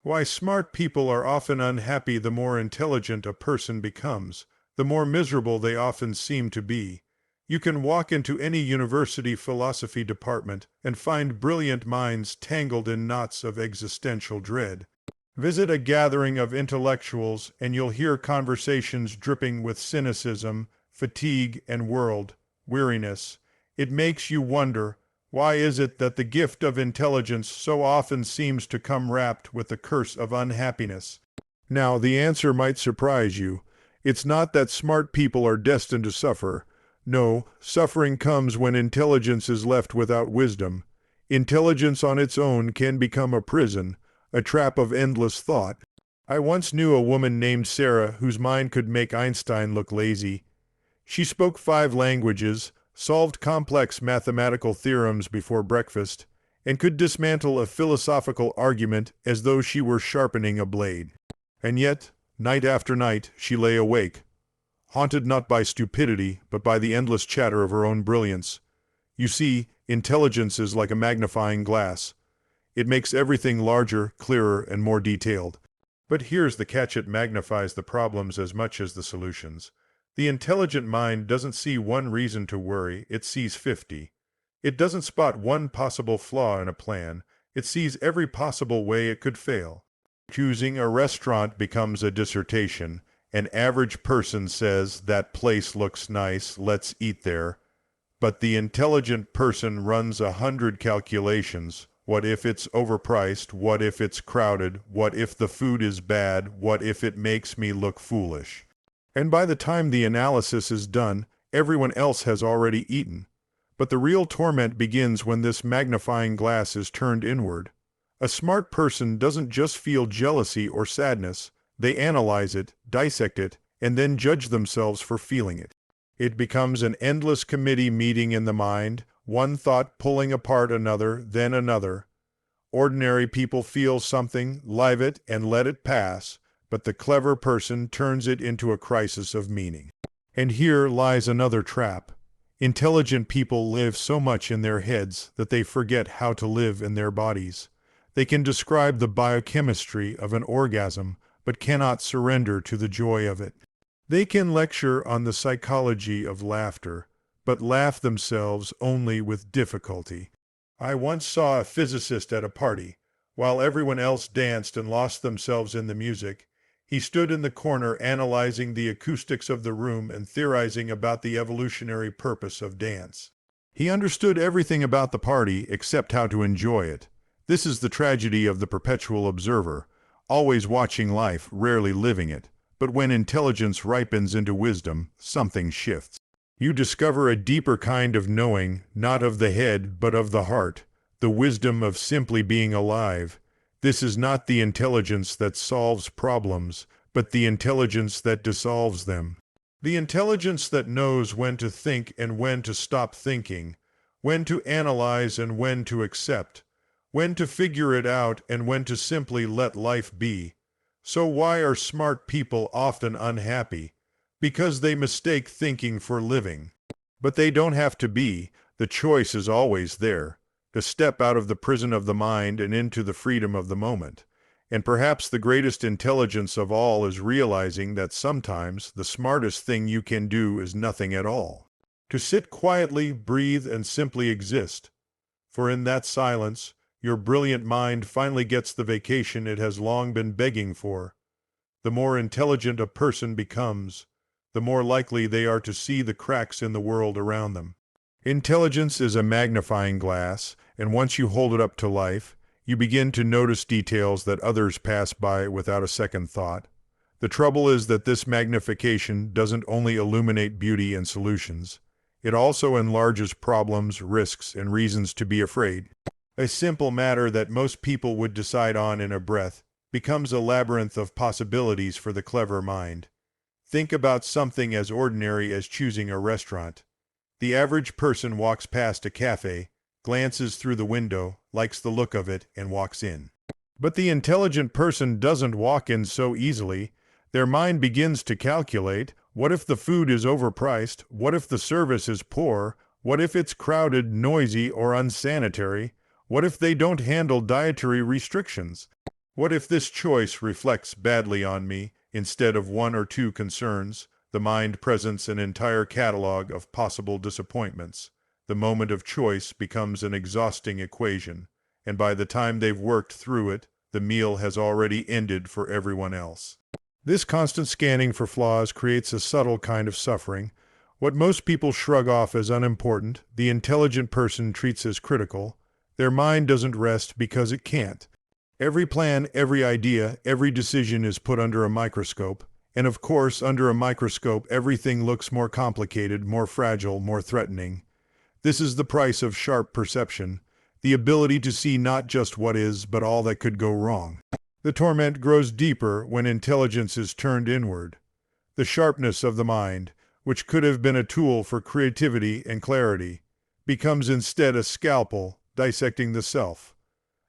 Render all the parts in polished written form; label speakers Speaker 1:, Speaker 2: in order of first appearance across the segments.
Speaker 1: Why smart people are often unhappy. The more intelligent a person becomes, the more miserable they often seem to be. You can walk into any university philosophy department and find brilliant minds tangled in knots of existential dread. Visit a gathering of intellectuals and you'll hear conversations dripping with cynicism, fatigue, and world weariness. It makes you wonder, why is it that the gift of intelligence so often seems to come wrapped with the curse of unhappiness? Now, the answer might surprise you. It's not that smart people are destined to suffer. No, suffering comes when intelligence is left without wisdom. Intelligence on its own can become a prison, a trap of endless thought. I once knew a woman named Sarah whose mind could make Einstein look lazy. She spoke 5 languages, solved complex mathematical theorems before breakfast, and could dismantle a philosophical argument as though she were sharpening a blade. And yet, night after night, she lay awake, haunted not by stupidity, but by the endless chatter of her own brilliance. You see, intelligence is like a magnifying glass. It makes everything larger, clearer, and more detailed. But here's the catch: it magnifies the problems as much as the solutions. The intelligent mind doesn't see one reason to worry, it sees 50. It doesn't spot one possible flaw in a plan, it sees every possible way it could fail. Choosing a restaurant becomes a dissertation. An average person says, "That place looks nice, let's eat there." But the intelligent person runs 100 calculations. What if it's overpriced? What if it's crowded? What if the food is bad? What if it makes me look foolish? And by the time the analysis is done, everyone else has already eaten. But the real torment begins when this magnifying glass is turned inward. A smart person doesn't just feel jealousy or sadness. They analyze it, dissect it, and then judge themselves for feeling it. It becomes an endless committee meeting in the mind, one thought pulling apart another, then another. Ordinary people feel something, live it, and let it pass, but the clever person turns it into a crisis of meaning. And here lies another trap. Intelligent people live so much in their heads that they forget how to live in their bodies. They can describe the biochemistry of an orgasm, but cannot surrender to the joy of it. They can lecture on the psychology of laughter, but laugh themselves only with difficulty. I once saw a physicist at a party. While everyone else danced and lost themselves in the music, he stood in the corner analyzing the acoustics of the room and theorizing about the evolutionary purpose of dance. He understood everything about the party except how to enjoy it. This is the tragedy of the perpetual observer, always watching life, rarely living it. But when intelligence ripens into wisdom, something shifts. You discover a deeper kind of knowing, not of the head, but of the heart, the wisdom of simply being alive. This is not the intelligence that solves problems, but the intelligence that dissolves them. The intelligence that knows when to think and when to stop thinking, when to analyze and when to accept, when to figure it out and when to simply let life be. So why are smart people often unhappy? Because they mistake thinking for living. But they don't have to be. The choice is always there, to step out of the prison of the mind and into the freedom of the moment. And perhaps the greatest intelligence of all is realizing that sometimes the smartest thing you can do is nothing at all. To sit quietly, breathe, and simply exist. For in that silence, your brilliant mind finally gets the vacation it has long been begging for. The more intelligent a person becomes, the more likely they are to see the cracks in the world around them. Intelligence is a magnifying glass, and once you hold it up to life, you begin to notice details that others pass by without a second thought. The trouble is that this magnification doesn't only illuminate beauty and solutions. It also enlarges problems, risks, and reasons to be afraid. A simple matter that most people would decide on in a breath becomes a labyrinth of possibilities for the clever mind. Think about something as ordinary as choosing a restaurant. The average person walks past a cafe, glances through the window, likes the look of it, and walks in. But the intelligent person doesn't walk in so easily. Their mind begins to calculate, what if the food is overpriced? What if the service is poor? What if it's crowded, noisy, or unsanitary? What if they don't handle dietary restrictions? What if this choice reflects badly on me? Instead of one or two concerns, the mind presents an entire catalog of possible disappointments. The moment of choice becomes an exhausting equation, and by the time they've worked through it, the meal has already ended for everyone else. This constant scanning for flaws creates a subtle kind of suffering. What most people shrug off as unimportant, the intelligent person treats as critical. Their mind doesn't rest because it can't. Every plan, every idea, every decision is put under a microscope. And of course, under a microscope, everything looks more complicated, more fragile, more threatening. This is the price of sharp perception, the ability to see not just what is, but all that could go wrong. The torment grows deeper when intelligence is turned inward. The sharpness of the mind, which could have been a tool for creativity and clarity, becomes instead a scalpel dissecting the self.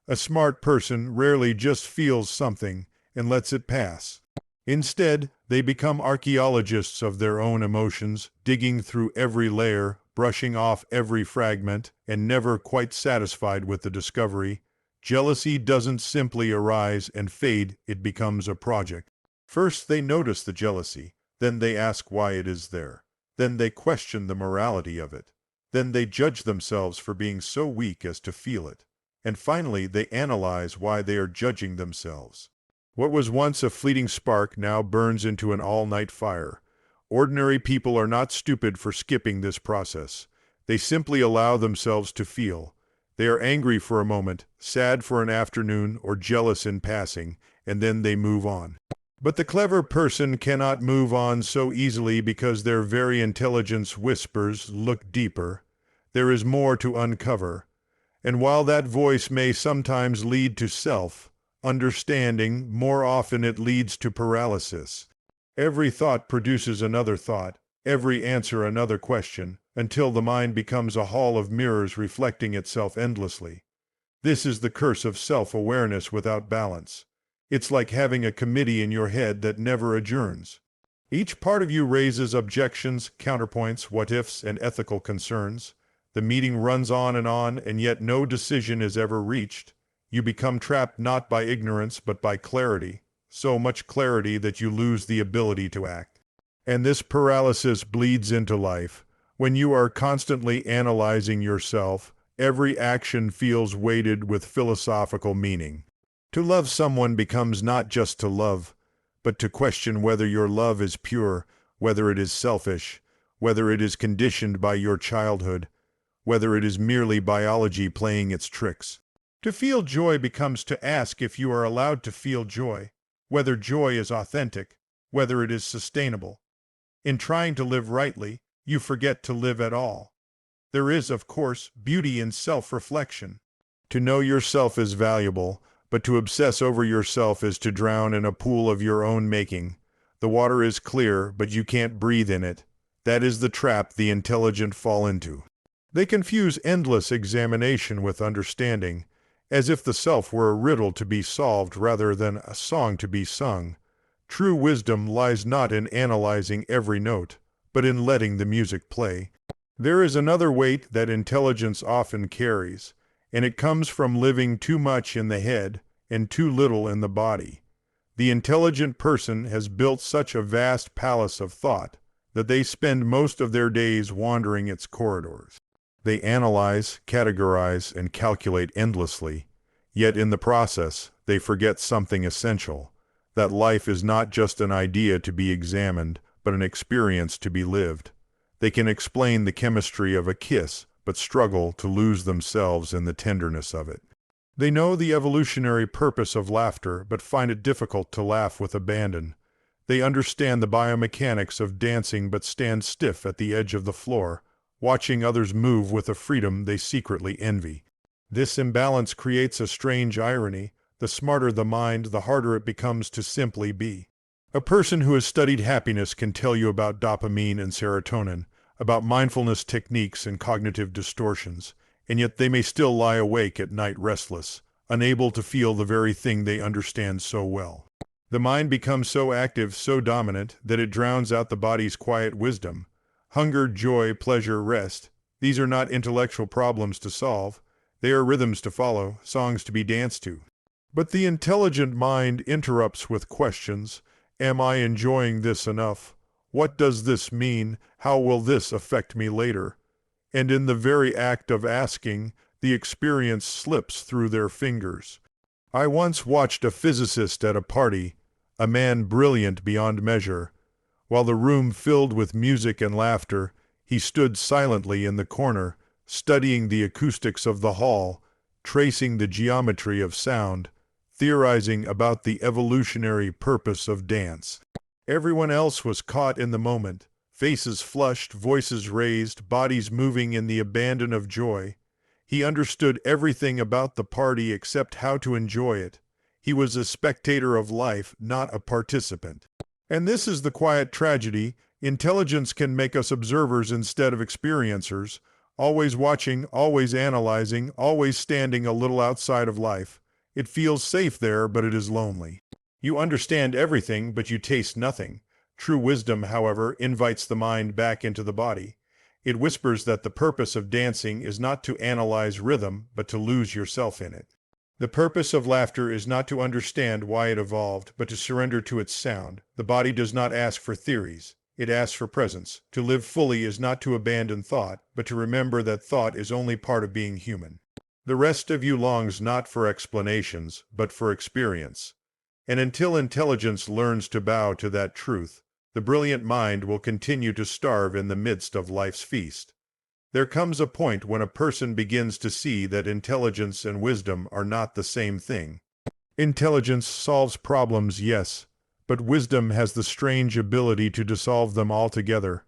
Speaker 1: A smart person rarely just feels something and lets it pass. Instead, they become archaeologists of their own emotions, digging through every layer, brushing off every fragment, and never quite satisfied with the discovery. Jealousy doesn't simply arise and fade, it becomes a project. First, they notice the jealousy. Then they ask why it is there. Then they question the morality of it. Then they judge themselves for being so weak as to feel it. And finally, they analyze why they are judging themselves. What was once a fleeting spark now burns into an all-night fire. Ordinary people are not stupid for skipping this process. They simply allow themselves to feel. They are angry for a moment, sad for an afternoon, or jealous in passing, and then they move on. But the clever person cannot move on so easily because their very intelligence whispers, "Look deeper. There is more to uncover." And while that voice may sometimes lead to self-understanding, more often it leads to paralysis. Every thought produces another thought, every answer another question, until the mind becomes a hall of mirrors reflecting itself endlessly. This is the curse of self-awareness without balance. It's like having a committee in your head that never adjourns. Each part of you raises objections, counterpoints, what-ifs, and ethical concerns. The meeting runs on, and yet no decision is ever reached. You become trapped not by ignorance, but by clarity. So much clarity that you lose the ability to act. And this paralysis bleeds into life. When you are constantly analyzing yourself, every action feels weighted with philosophical meaning. To love someone becomes not just to love, but to question whether your love is pure, whether it is selfish, whether it is conditioned by your childhood, whether it is merely biology playing its tricks. To feel joy becomes to ask if you are allowed to feel joy, whether joy is authentic, whether it is sustainable. In trying to live rightly, you forget to live at all. There is, of course, beauty in self-reflection. To know yourself is valuable, but to obsess over yourself is to drown in a pool of your own making. The water is clear, but you can't breathe in it. That is the trap the intelligent fall into. They confuse endless examination with understanding, as if the self were a riddle to be solved rather than a song to be sung. True wisdom lies not in analyzing every note, but in letting the music play. There is another weight that intelligence often carries, and it comes from living too much in the head and too little in the body. The intelligent person has built such a vast palace of thought that they spend most of their days wandering its corridors. They analyze, categorize, and calculate endlessly, yet in the process, they forget something essential, that life is not just an idea to be examined, but an experience to be lived. They can explain the chemistry of a kiss, but struggle to lose themselves in the tenderness of it. They know the evolutionary purpose of laughter, but find it difficult to laugh with abandon. They understand the biomechanics of dancing, but stand stiff at the edge of the floor, watching others move with a freedom they secretly envy. This imbalance creates a strange irony. The smarter the mind, the harder it becomes to simply be. A person who has studied happiness can tell you about dopamine and serotonin, about mindfulness techniques and cognitive distortions, and yet they may still lie awake at night restless, unable to feel the very thing they understand so well. The mind becomes so active, so dominant, that it drowns out the body's quiet wisdom. Hunger, joy, pleasure, rest. These are not intellectual problems to solve. They are rhythms to follow, songs to be danced to. But the intelligent mind interrupts with questions. Am I enjoying this enough? What does this mean? How will this affect me later? And in the very act of asking, the experience slips through their fingers. I once watched a physicist at a party, a man brilliant beyond measure. While the room filled with music and laughter, he stood silently in the corner, studying the acoustics of the hall, tracing the geometry of sound, theorizing about the evolutionary purpose of dance. Everyone else was caught in the moment, faces flushed, voices raised, bodies moving in the abandon of joy. He understood everything about the party except how to enjoy it. He was a spectator of life, not a participant. And this is the quiet tragedy. Intelligence can make us observers instead of experiencers, always watching, always analyzing, always standing a little outside of life. It feels safe there, but it is lonely. You understand everything, but you taste nothing. True wisdom, however, invites the mind back into the body. It whispers that the purpose of dancing is not to analyze rhythm, but to lose yourself in it. The purpose of laughter is not to understand why it evolved, but to surrender to its sound. The body does not ask for theories. It asks for presence. To live fully is not to abandon thought, but to remember that thought is only part of being human. The rest of you longs not for explanations, but for experience. And until intelligence learns to bow to that truth, the brilliant mind will continue to starve in the midst of life's feast. There comes a point when a person begins to see that intelligence and wisdom are not the same thing. Intelligence solves problems, yes, but wisdom has the strange ability to dissolve them altogether.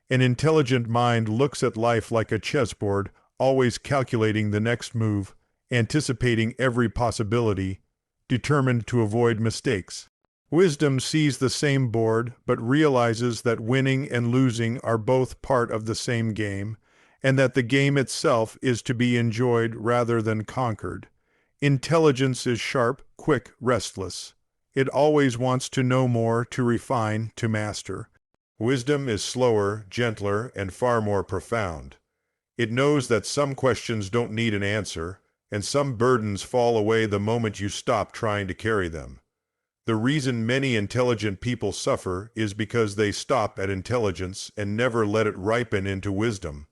Speaker 1: An intelligent mind looks at life like a chessboard, always calculating the next move, anticipating every possibility, determined to avoid mistakes. Wisdom sees the same board, but realizes that winning and losing are both part of the same game, and that the game itself is to be enjoyed rather than conquered. Intelligence is sharp, quick, restless. It always wants to know more, to refine, to master. Wisdom is slower, gentler, and far more profound. It knows that some questions don't need an answer, and some burdens fall away the moment you stop trying to carry them. The reason many intelligent people suffer is because they stop at intelligence and never let it ripen into wisdom.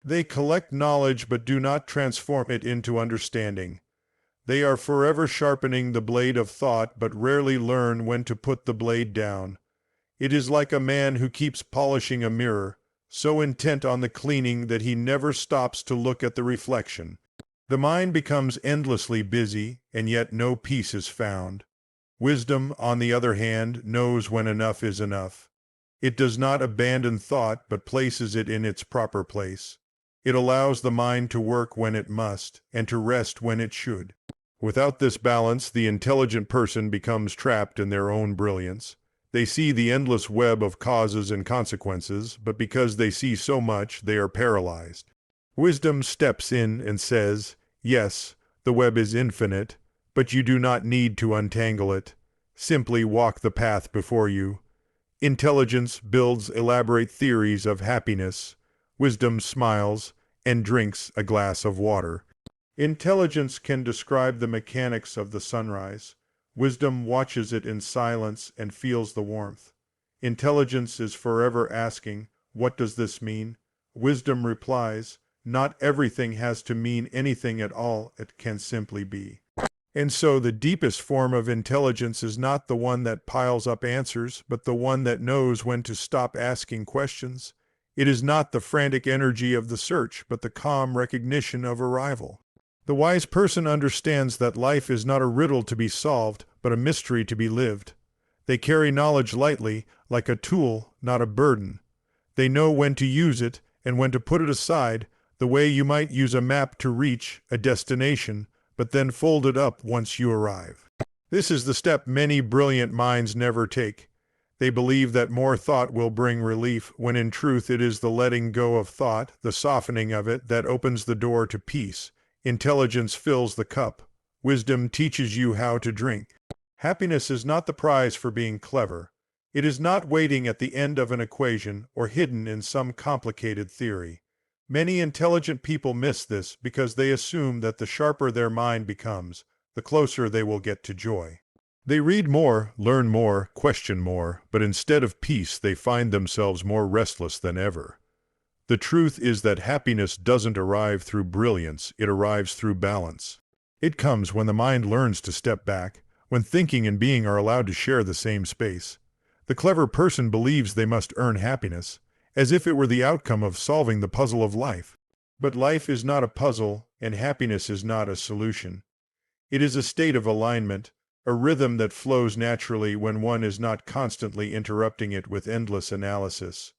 Speaker 1: They collect knowledge but do not transform it into understanding. They are forever sharpening the blade of thought but rarely learn when to put the blade down. It is like a man who keeps polishing a mirror, so intent on the cleaning that he never stops to look at the reflection. The mind becomes endlessly busy, and yet no peace is found. Wisdom, on the other hand, knows when enough is enough. It does not abandon thought, but places it in its proper place. It allows the mind to work when it must, and to rest when it should. Without this balance, the intelligent person becomes trapped in their own brilliance. They see the endless web of causes and consequences, but because they see so much, they are paralyzed. Wisdom steps in and says, yes, the web is infinite, but you do not need to untangle it. Simply walk the path before you. Intelligence builds elaborate theories of happiness. Wisdom smiles and drinks a glass of water. Intelligence can describe the mechanics of the sunrise. Wisdom watches it in silence and feels the warmth. Intelligence is forever asking, what does this mean? Wisdom replies, not everything has to mean anything at all, it can simply be. And so the deepest form of intelligence is not the one that piles up answers, but the one that knows when to stop asking questions. It is not the frantic energy of the search, but the calm recognition of arrival. The wise person understands that life is not a riddle to be solved, but a mystery to be lived. They carry knowledge lightly, like a tool, not a burden. They know when to use it and when to put it aside, the way you might use a map to reach a destination, but then fold it up once you arrive. This is the step many brilliant minds never take. They believe that more thought will bring relief, when in truth it is the letting go of thought, the softening of it, that opens the door to peace. Intelligence fills the cup. Wisdom teaches you how to drink. Happiness is not the prize for being clever. It is not waiting at the end of an equation or hidden in some complicated theory. Many intelligent people miss this because they assume that the sharper their mind becomes, the closer they will get to joy. They read more, learn more, question more, but instead of peace, they find themselves more restless than ever. The truth is that happiness doesn't arrive through brilliance, it arrives through balance. It comes when the mind learns to step back, when thinking and being are allowed to share the same space. The clever person believes they must earn happiness, as if it were the outcome of solving the puzzle of life. But life is not a puzzle, and happiness is not a solution. It is a state of alignment, a rhythm that flows naturally when one is not constantly interrupting it with endless analysis.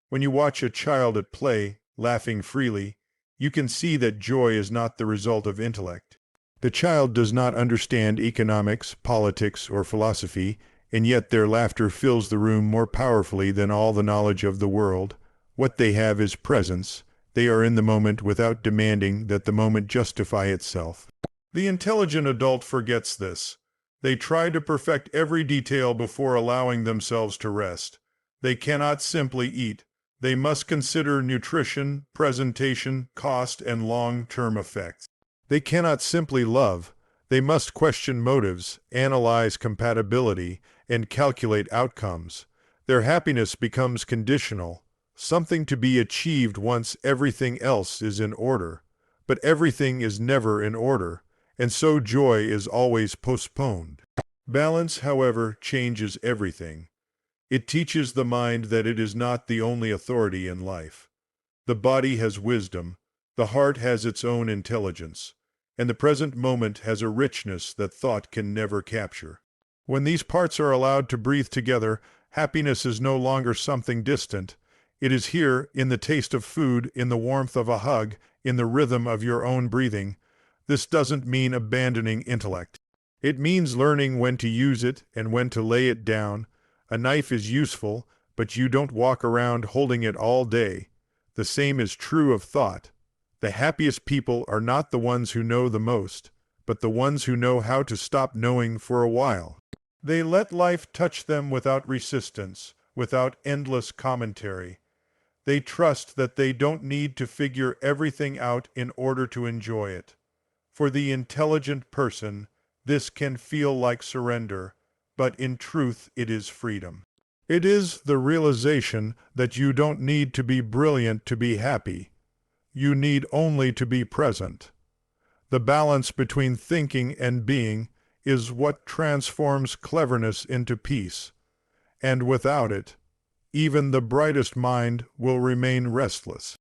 Speaker 1: When you watch a child at play, laughing freely, you can see that joy is not the result of intellect. The child does not understand economics, politics, or philosophy, and yet their laughter fills the room more powerfully than all the knowledge of the world. What they have is presence. They are in the moment without demanding that the moment justify itself. The intelligent adult forgets this. They try to perfect every detail before allowing themselves to rest. They cannot simply eat. They must consider nutrition, presentation, cost, and long-term effects. They cannot simply love. They must question motives, analyze compatibility, and calculate outcomes. Their happiness becomes conditional, something to be achieved once everything else is in order. But everything is never in order, and so joy is always postponed. Balance, however, changes everything. It teaches the mind that it is not the only authority in life. The body has wisdom, the heart has its own intelligence, and the present moment has a richness that thought can never capture. When these parts are allowed to breathe together, happiness is no longer something distant. It is here, in the taste of food, in the warmth of a hug, in the rhythm of your own breathing. This doesn't mean abandoning intellect. It means learning when to use it and when to lay it down. A knife is useful, but you don't walk around holding it all day. The same is true of thought. The happiest people are not the ones who know the most, but the ones who know how to stop knowing for a while. They let life touch them without resistance, without endless commentary. They trust that they don't need to figure everything out in order to enjoy it. For the intelligent person, this can feel like surrender, but in truth it is freedom. It is the realization that you don't need to be brilliant to be happy. You need only to be present. The balance between thinking and being is what transforms cleverness into peace, and without it, even the brightest mind will remain restless.